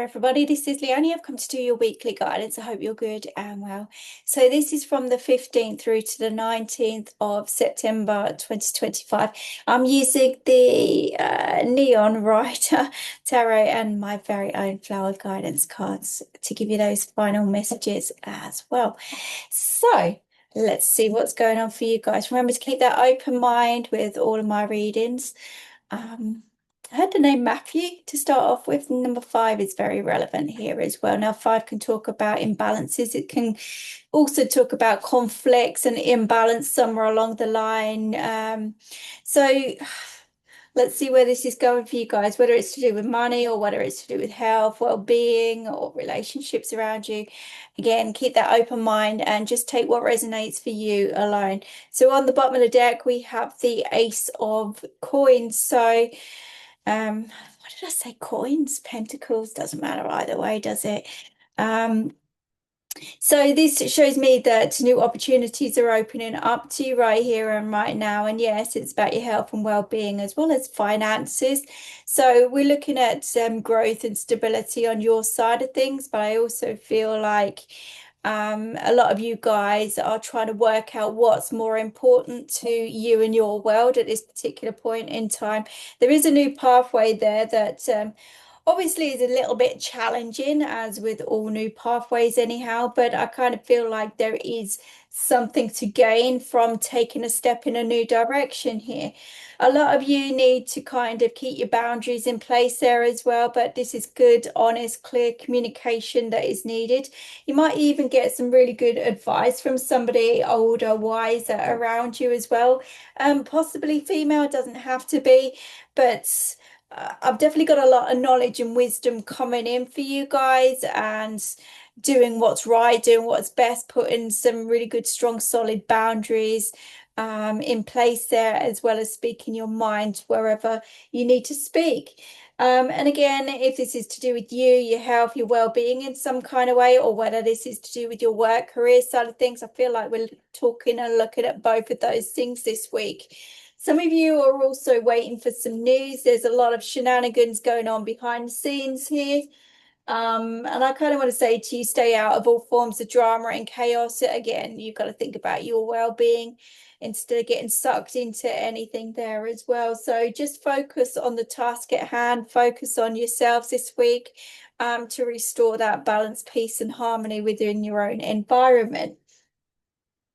everybody, this is Leone. I've come to do your weekly guidance. I hope you're good and well. So this is from the 15th through to the 19th of September 2025. I'm using the Neon Writer Tarot and my very own flower guidance cards to give you those final messages as well. So let's see what's going on for you guys. Remember to keep that open mind with all of my readings. I heard the name Matthew to start off with. Number 5 is very relevant here as well. Now, 5 can talk about imbalances. It can also talk about conflicts and imbalance somewhere along the line. So let's see where this is going for you guys, whether it's to do with money or whether it's to do with health, well-being, or relationships around you. Again, keep that open mind and just take what resonates for you alone. So on the bottom of the deck, we have the Ace of Coins. So what did I say? Coins, pentacles, doesn't matter either way, does it? So this shows me that new opportunities are opening up to you right here and right now. And yes, it's about your health and well-being as well as finances. So we're looking at growth and stability on your side of things, but I also feel like a lot of you guys are trying to work out what's more important to you and your world at this particular point in time. There is a new pathway there that obviously is a little bit challenging, as with all new pathways anyhow, but I kind of feel like there is something to gain from taking a step in a new direction here. A lot of you need to kind of keep your boundaries in place there as well, but this is good, honest, clear communication that is needed. You might even get some really good advice from somebody older, wiser around you as well. Possibly female, doesn't have to be, but I've definitely got a lot of knowledge and wisdom coming in for you guys, and doing what's right, doing what's best, putting some really good, strong, solid boundaries in place there, as well as speaking your mind wherever you need to speak. And again, if this is to do with you, your health, your well-being in some kind of way, or whether this is to do with your work, career side of things, I feel like we're talking and looking at both of those things this week. Some of you are also waiting for some news. There's a lot of shenanigans going on behind the scenes here. And I kind of want to say to you, stay out of all forms of drama and chaos. Again, you've got to think about your well-being instead of getting sucked into anything there as well. So just focus on the task at hand, focus on yourselves this week to restore that balance, peace and harmony within your own environment.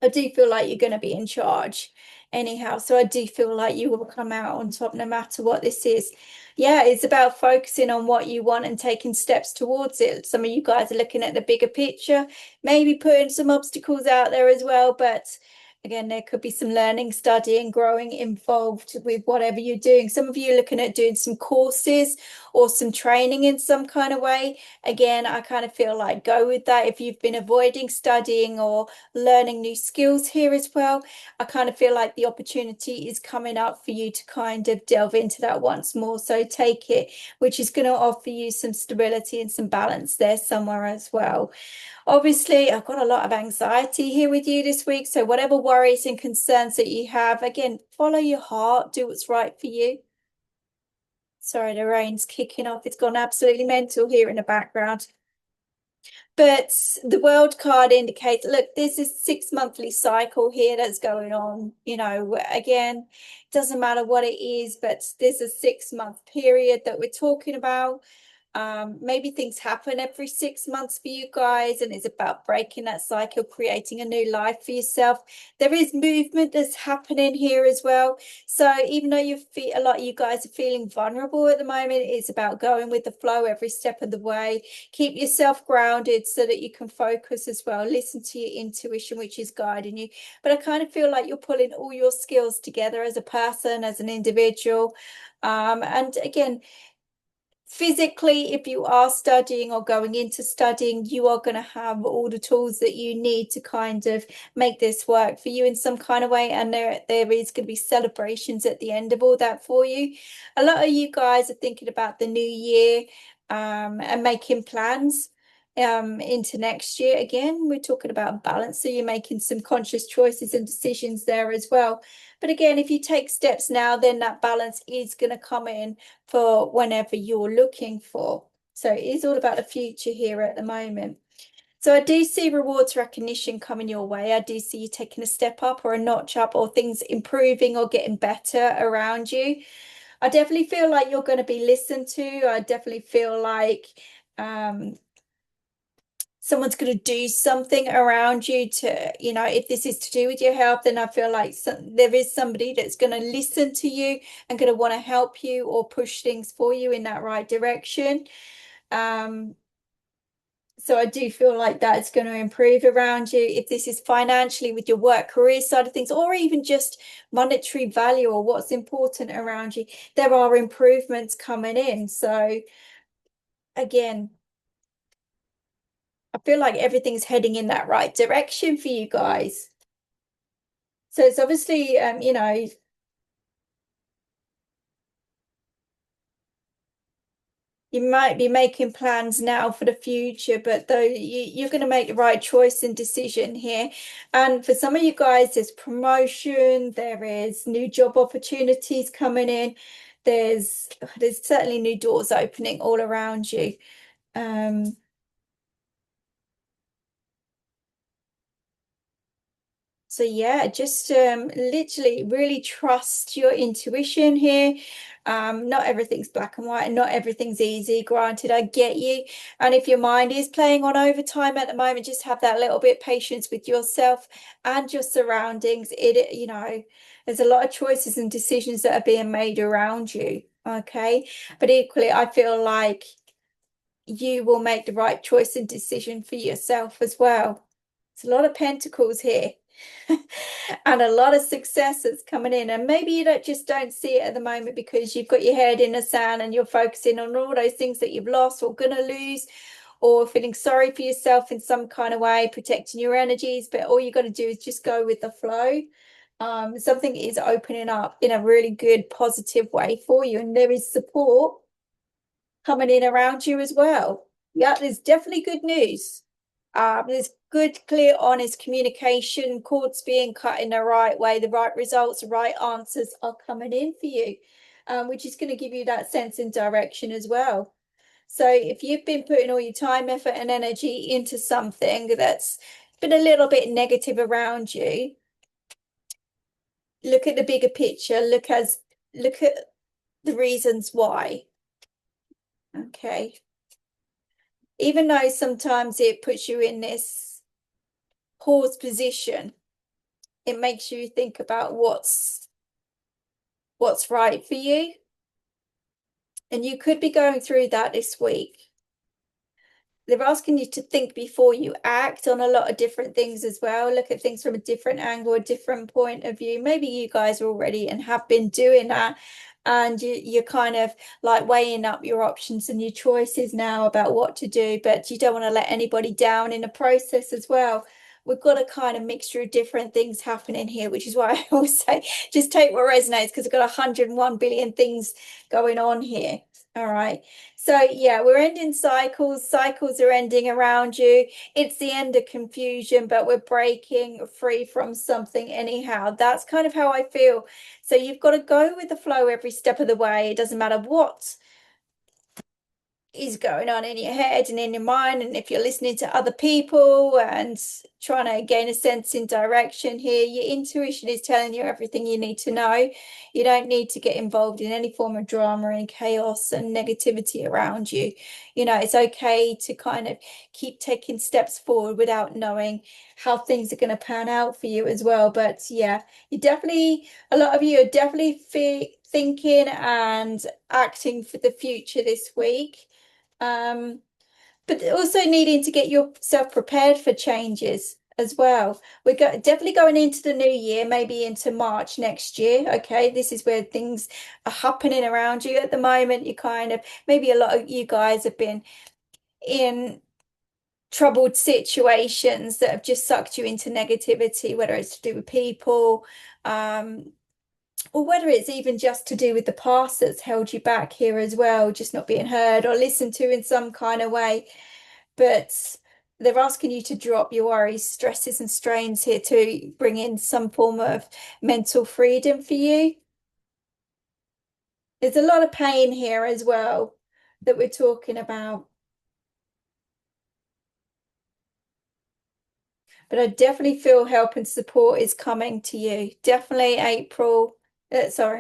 I do feel like you're going to be in charge anyhow, so I do feel like you will come out on top no matter what this is. Yeah, it's about focusing on what you want and taking steps towards it. Some of you guys are looking at the bigger picture, maybe putting some obstacles out there as well, but again, there could be some learning, studying, growing involved with whatever you're doing. Some of you are looking at doing some courses or some training in some kind of way. Again, I kind of feel like go with that. If you've been avoiding studying or learning new skills here as well, I kind of feel like the opportunity is coming up for you to kind of delve into that once more. So take it, which is going to offer you some stability and some balance there somewhere as well. Obviously, I've got a lot of anxiety here with you this week. So whatever worries and concerns that you have, again, follow your heart, do what's right for you. Sorry, the rain's kicking off. It's gone absolutely mental here in the background. But the World card indicates, look, there's this 6-monthly cycle here that's going on. You know, again, it doesn't matter what it is, but there's a 6-month period that we're talking about. Maybe things happen every 6 months for you guys, and it's about breaking that cycle, creating a new life for yourself. There is movement that's happening here as well. So even though you feel a lot of you guys are feeling vulnerable at the moment, it's about going with the flow every step of the way. Keep yourself grounded so that you can focus as well. Listen to your intuition, which is guiding you. But I kind of feel like you're pulling all your skills together as a person, as an individual. And again, physically, if you are studying or going into studying, you are going to have all the tools that you need to kind of make this work for you in some kind of way. And there is going to be celebrations at the end of all that for you. A lot of you guys are thinking about the new year and making plans into next year. Again, we're talking about balance, so you're making some conscious choices and decisions there as well. But again, if you take steps now, then that balance is going to come in for whenever you're looking for. So it is all about the future here at the moment. So I do see rewards recognition coming your way. I do see you taking a step up or a notch up, or things improving or getting better around you. I definitely feel like you're going to be listened to. I definitely feel like someone's going to do something around you to, if this is to do with your health, then I feel like there is somebody that's going to listen to you and going to want to help you or push things for you in that right direction. So I do feel like that's going to improve around you. If this is financially with your work career side of things, or even just monetary value or what's important around you, there are improvements coming in. So again, I feel like everything's heading in that right direction for you guys. So it's obviously, you might be making plans now for the future, but though you're going to make the right choice and decision here. And for some of you guys, there's promotion, there is new job opportunities coming in. There's certainly new doors opening all around you. So yeah, just literally really trust your intuition here. Not everything's black and white and not everything's easy. Granted, I get you. And if your mind is playing on overtime at the moment, just have that little bit patience with yourself and your surroundings. There's a lot of choices and decisions that are being made around you. Okay. But equally, I feel like you will make the right choice and decision for yourself as well. It's a lot of pentacles here. And a lot of successes coming in, and maybe you don't see it at the moment because you've got your head in the sand and you're focusing on all those things that you've lost or gonna lose, or feeling sorry for yourself in some kind of way, protecting your energies. But all you got to do is just go with the flow. Something is opening up in a really good positive way for you, and there is support coming in around you as well. Yeah, there's definitely good news. There's good, clear, honest communication, cords being cut in the right way, the right results, the right answers are coming in for you, which is going to give you that sense and direction as well. So if you've been putting all your time, effort, and energy into something that's been a little bit negative around you, look at the bigger picture, look at the reasons why. Okay. Even though sometimes it puts you in this pause position, it makes you think about what's right for you. And you could be going through that this week. They're asking you to think before you act on a lot of different things as well. Look at things from a different angle, a different point of view. Maybe you guys are already and have been doing that. And you're kind of like weighing up your options and your choices now about what to do, but you don't want to let anybody down in the process as well. We've got a kind of mixture of different things happening here, which is why I always say just take what resonates, because I've got 101 billion things going on here. All right. So yeah, we're ending cycles. Cycles are ending around you. It's the end of confusion, but we're breaking free from something anyhow. That's kind of how I feel. So you've got to go with the flow every step of the way. It doesn't matter what is going on in your head and in your mind, and if you're listening to other people and trying to gain a sense in direction here, your intuition is telling you everything you need to know. You don't need to get involved in any form of drama and chaos and negativity around you. It's okay to kind of keep taking steps forward without knowing how things are going to pan out for you as well. But yeah, a lot of you are definitely thinking and acting for the future this week. But also needing to get yourself prepared for changes as well. We're definitely going into the new year, maybe into March next year. Okay, this is where things are happening around you at the moment. Maybe a lot of you guys have been in troubled situations that have just sucked you into negativity, whether it's to do with people, or whether it's even just to do with the past that's held you back here as well, just not being heard or listened to in some kind of way. But they're asking you to drop your worries, stresses, and strains here to bring in some form of mental freedom for you. There's a lot of pain here as well that we're talking about. But I definitely feel help and support is coming to you. Definitely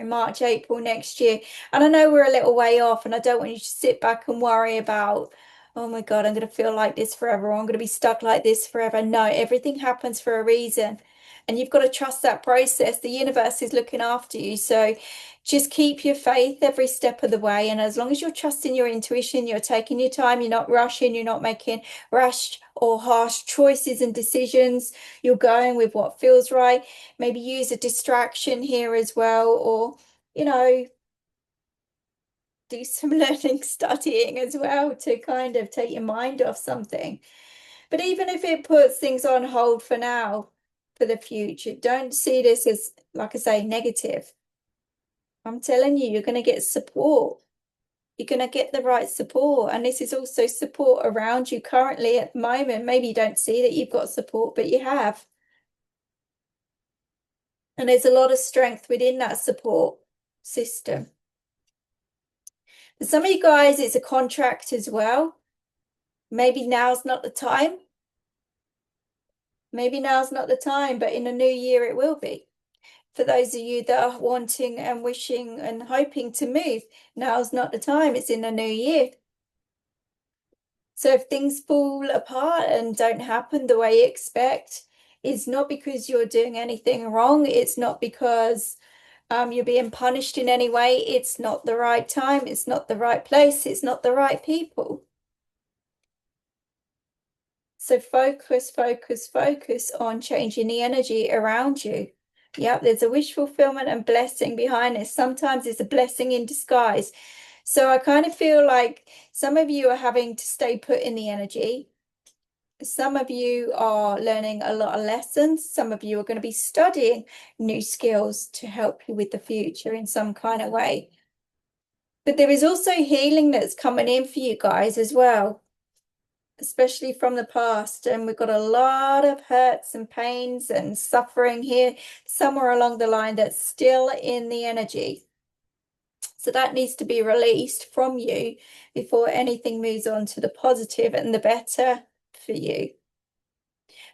March, April next year. And I know we're a little way off, and I don't want you to sit back and worry about, oh my God, I'm going to feel like this forever, or I'm going to be stuck like this forever. No, everything happens for a reason. And you've got to trust that process. The universe is looking after you. So just keep your faith every step of the way. And as long as you're trusting your intuition, you're taking your time, you're not rushing, you're not making rash or harsh choices and decisions. You're going with what feels right. Maybe use a distraction here as well, or, do some learning, studying as well to kind of take your mind off something. But even if it puts things on hold for now, for the future, don't see this as, like I say, negative. I'm telling you, you're going to get support. You're going to get the right support. And this is also support around you currently at the moment. Maybe you don't see that you've got support, but you have. And there's a lot of strength within that support system. For some of you guys, it's a contract as well. Maybe now's not the time. Maybe now's not the time, but in the new year it will be. For those of you that are wanting and wishing and hoping to move, now's not the time. It's in the new year. So if things fall apart and don't happen the way you expect, it's not because you're doing anything wrong. It's not because you're being punished in any way. It's not the right time. It's not the right place. It's not the right people. So focus, focus, focus on changing the energy around you. Yep, there's a wish fulfillment and blessing behind this. Sometimes it's a blessing in disguise. So I kind of feel like some of you are having to stay put in the energy. Some of you are learning a lot of lessons. Some of you are going to be studying new skills to help you with the future in some kind of way. But there is also healing that's coming in for you guys as well, especially from the past. And we've got a lot of hurts and pains and suffering here, somewhere along the line that's still in the energy. So that needs to be released from you before anything moves on to the positive and the better for you.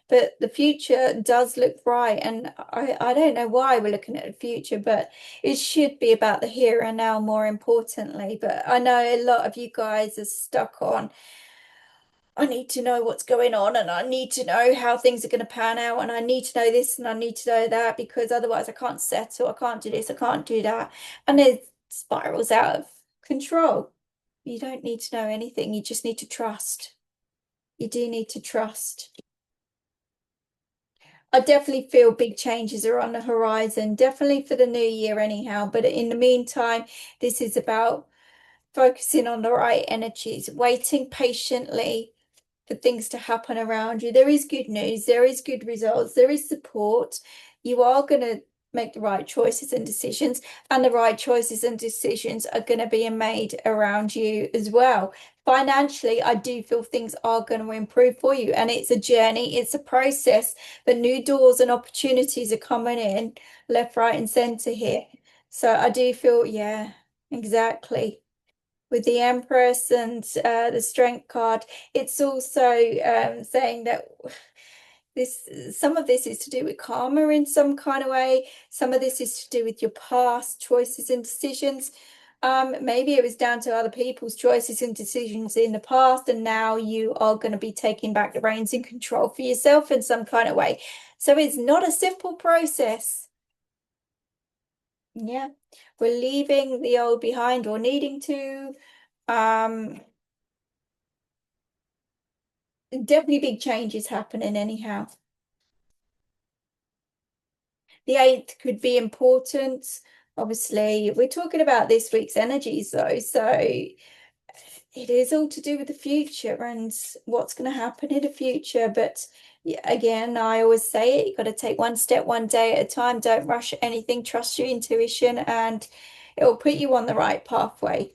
But the future does look bright, and I don't know why we're looking at the future, but it should be about the here and now more importantly. But I know a lot of you guys are stuck on, I need to know what's going on, and I need to know how things are going to pan out, and I need to know this and I need to know that, because otherwise I can't settle, I can't do this, I can't do that. And it spirals out of control. You don't need to know anything, you just need to trust. You do need to trust. I definitely feel big changes are on the horizon, definitely for the new year anyhow. But in the meantime, this is about focusing on the right energies, waiting patiently for things to happen around you. There is good news, there is good results, there is support. You are going to make the right choices and decisions, and the right choices and decisions are going to be made around you as well. Financially, I do feel things are going to improve for you, and it's a journey, it's a process, but new doors and opportunities are coming in left, right, and center here. So I do feel, yeah, exactly. With the Empress and the Strength card, it's also saying that some of this is to do with karma in some kind of way. Some of this is to do with your past choices and decisions. Maybe it was down to other people's choices and decisions in the past, and now you are going to be taking back the reins and control for yourself in some kind of way. So it's not a simple process. Yeah, we're leaving the old behind, or needing to. Definitely big changes happening anyhow. The 8th could be important. Obviously, we're talking about this week's energies though, so it is all to do with the future and what's going to happen in the future. But yeah, again, I always say it, you've got to take one step, one day at a time. Don't rush anything, trust your intuition, and it will put you on the right pathway.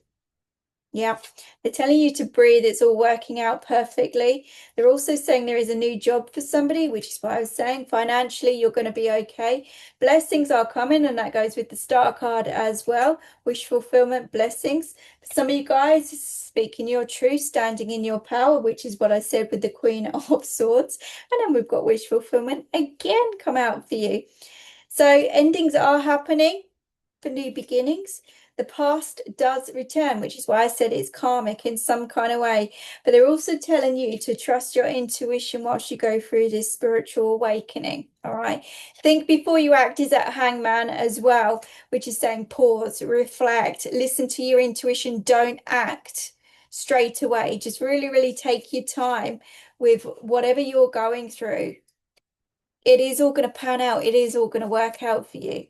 Yeah, they're telling you to breathe. It's all working out perfectly. They're also saying there is a new job for somebody, which is what I was saying. Financially, you're going to be okay. Blessings are coming, and that goes with the star card as well. Wish fulfillment, blessings. For some of you guys, speaking your truth, standing in your power, which is what I said with the Queen of Swords. And then we've got wish fulfillment again come out for you. So endings are happening for new beginnings. The past does return, which is why I said it's karmic in some kind of way. But they're also telling you to trust your intuition whilst you go through this spiritual awakening. All right. Think before you act is that hangman as well, which is saying pause, reflect, listen to your intuition. Don't act straight away. Just really, really take your time with whatever you're going through. It is all going to pan out. It is all going to work out for you.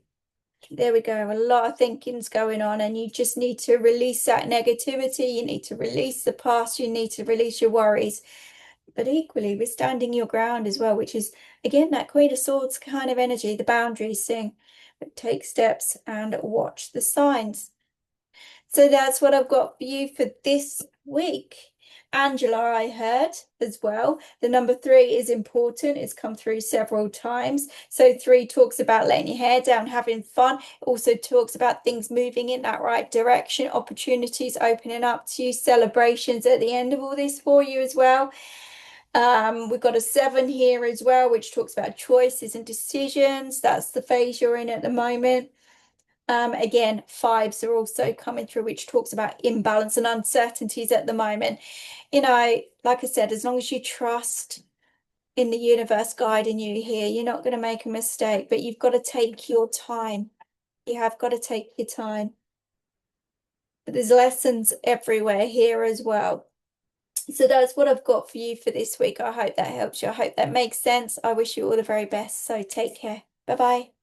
There we go. A lot of thinking's going on, and you just need to release that negativity. You need to release the past. You need to release your worries. But equally, we're standing your ground as well, which is, again, that Queen of Swords kind of energy, the boundaries thing. But take steps and watch the signs. So that's what I've got for you for this week. Angela, I heard as well. The number 3 is important. It's come through several times. So 3 talks about letting your hair down, having fun. It also talks about things moving in that right direction, opportunities opening up to you, celebrations at the end of all this for you as well. We've got a 7 here as well, which talks about choices and decisions. That's the phase you're in at the moment. Again, 5s are also coming through, which talks about imbalance and uncertainties at the moment. You know, like I said, as long as you trust in the universe guiding you here, you're not going to make a mistake, but you've got to take your time. You have got to take your time. But there's lessons everywhere here as well. So that's what I've got for you for this week. I hope that helps you. I hope that makes sense. I wish you all the very best. So take care. Bye-bye.